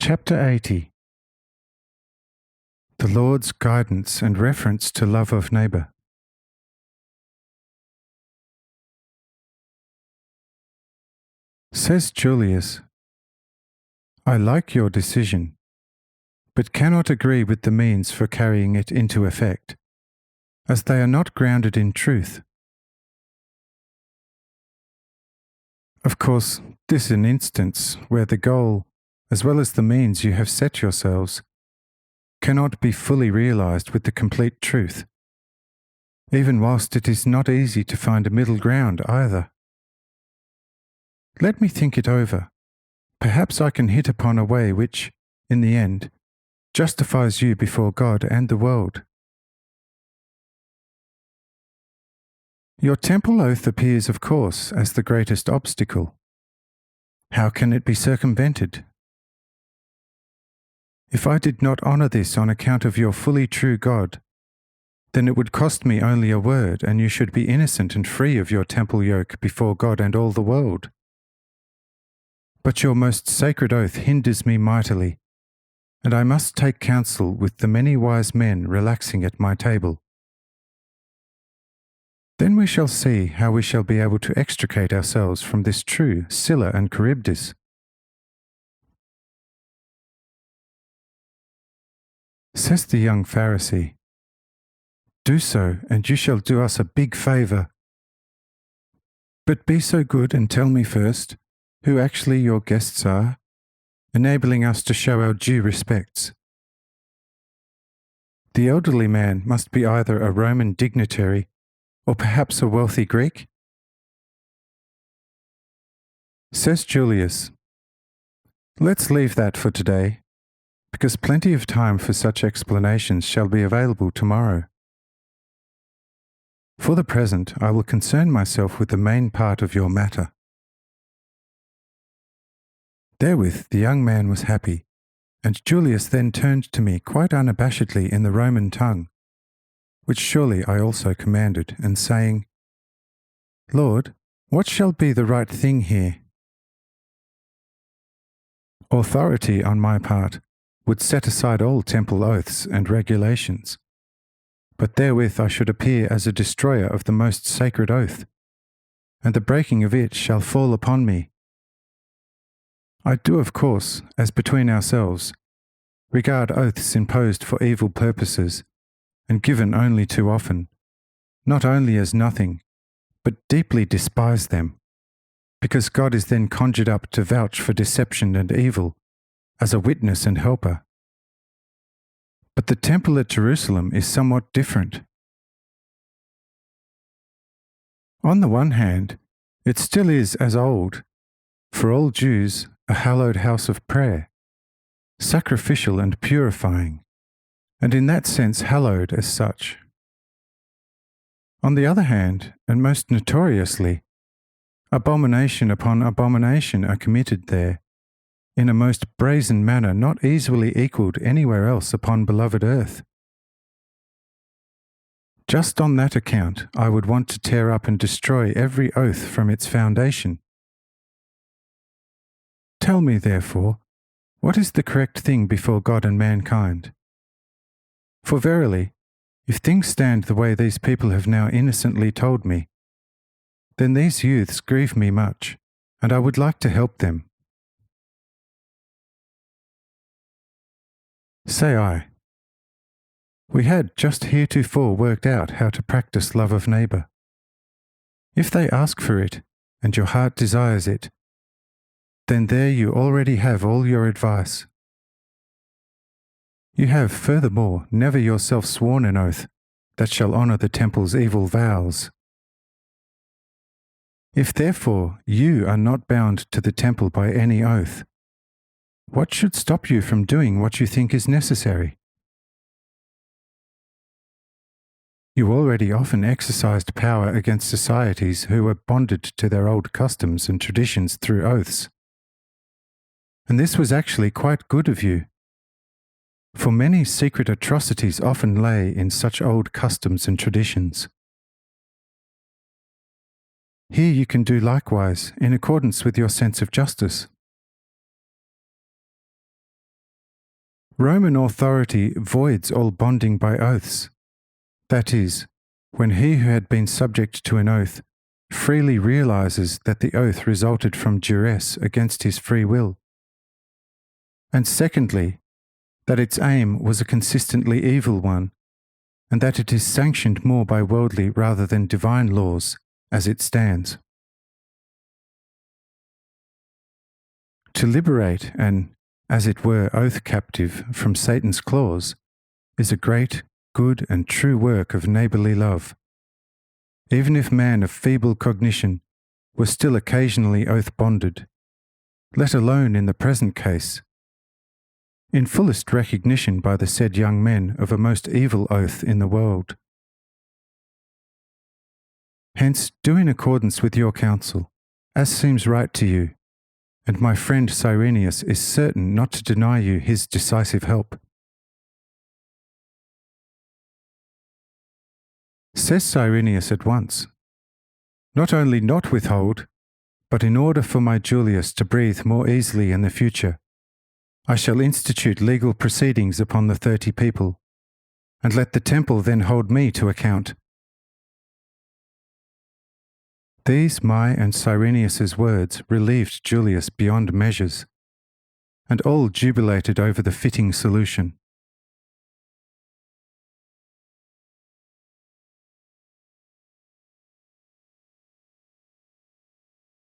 Chapter 80. The Lord's Guidance and Reference to Love of Neighbour. Says Julius, I like your decision, but cannot agree with the means for carrying it into effect, as they are not grounded in truth. Of course, this is an instance where the goal, as well as the means you have set yourselves, cannot be fully realized with the complete truth, even whilst it is not easy to find a middle ground either. Let me think it over. Perhaps I can hit upon a way which, in the end, justifies you before God and the world. Your temple oath appears, of course, as the greatest obstacle. How can it be circumvented? If I did not honour this on account of your fully true God, then it would cost me only a word, and you should be innocent and free of your temple yoke before God and all the world. But your most sacred oath hinders me mightily, and I must take counsel with the many wise men relaxing at my table. Then we shall see how we shall be able to extricate ourselves from this true Scylla and Charybdis. Says the young Pharisee, do so, and you shall do us a big favour. But be so good and tell me first who actually your guests are, enabling us to show our due respects. The elderly man must be either a Roman dignitary or perhaps a wealthy Greek. Says Julius, let's leave that for today, because plenty of time for such explanations shall be available tomorrow. For the present, I will concern myself with the main part of your matter. Therewith the young man was happy, and Julius then turned to me quite unabashedly in the Roman tongue, which surely I also commanded, and saying, Lord, what shall be the right thing here? Authority on my part would set aside all temple oaths and regulations, but therewith I should appear as a destroyer of the most sacred oath, and the breaking of it shall fall upon me. I do, of course, as between ourselves, regard oaths imposed for evil purposes, and given only too often, not only as nothing, but deeply despise them, because God is then conjured up to vouch for deception and evil, as a witness and helper. But the temple at Jerusalem is somewhat different. On the one hand, it still is as old, for all Jews, a hallowed house of prayer, sacrificial and purifying, and in that sense hallowed as such. On the other hand, and most notoriously, abomination upon abomination are committed there, in a most brazen manner not easily equalled anywhere else upon beloved earth. Just on that account I would want to tear up and destroy every oath from its foundation. Tell me, therefore, what is the correct thing before God and mankind? For verily, if things stand the way these people have now innocently told me, then these youths grieve me much, and I would like to help them. Say I, we had just heretofore worked out how to practice love of neighbour. If they ask for it, and your heart desires it, then there you already have all your advice. You have, furthermore, never yourself sworn an oath that shall honour the temple's evil vows. If therefore you are not bound to the temple by any oath, what should stop you from doing what you think is necessary? You already often exercised power against societies who were bonded to their old customs and traditions through oaths. And this was actually quite good of you, for many secret atrocities often lay in such old customs and traditions. Here you can do likewise in accordance with your sense of justice. Roman authority voids all bonding by oaths. That is, when he who had been subject to an oath freely realizes that the oath resulted from duress against his free will. And secondly, that its aim was a consistently evil one, and that it is sanctioned more by worldly rather than divine laws as it stands. To liberate an, as it were, oath captive from Satan's claws is a great, good, and true work of neighbourly love. Even if man of feeble cognition was still occasionally oath-bonded, let alone in the present case, in fullest recognition by the said young men of a most evil oath in the world. Hence, do in accordance with your counsel, as seems right to you, and my friend Cyrenius is certain not to deny you his decisive help. Says Cyrenius at once, not only not withhold, but in order for my Julius to breathe more easily in the future, I shall institute legal proceedings upon the 30 people, and let the temple then hold me to account. These my and Cyrenius's words relieved Julius beyond measures, and all jubilated over the fitting solution.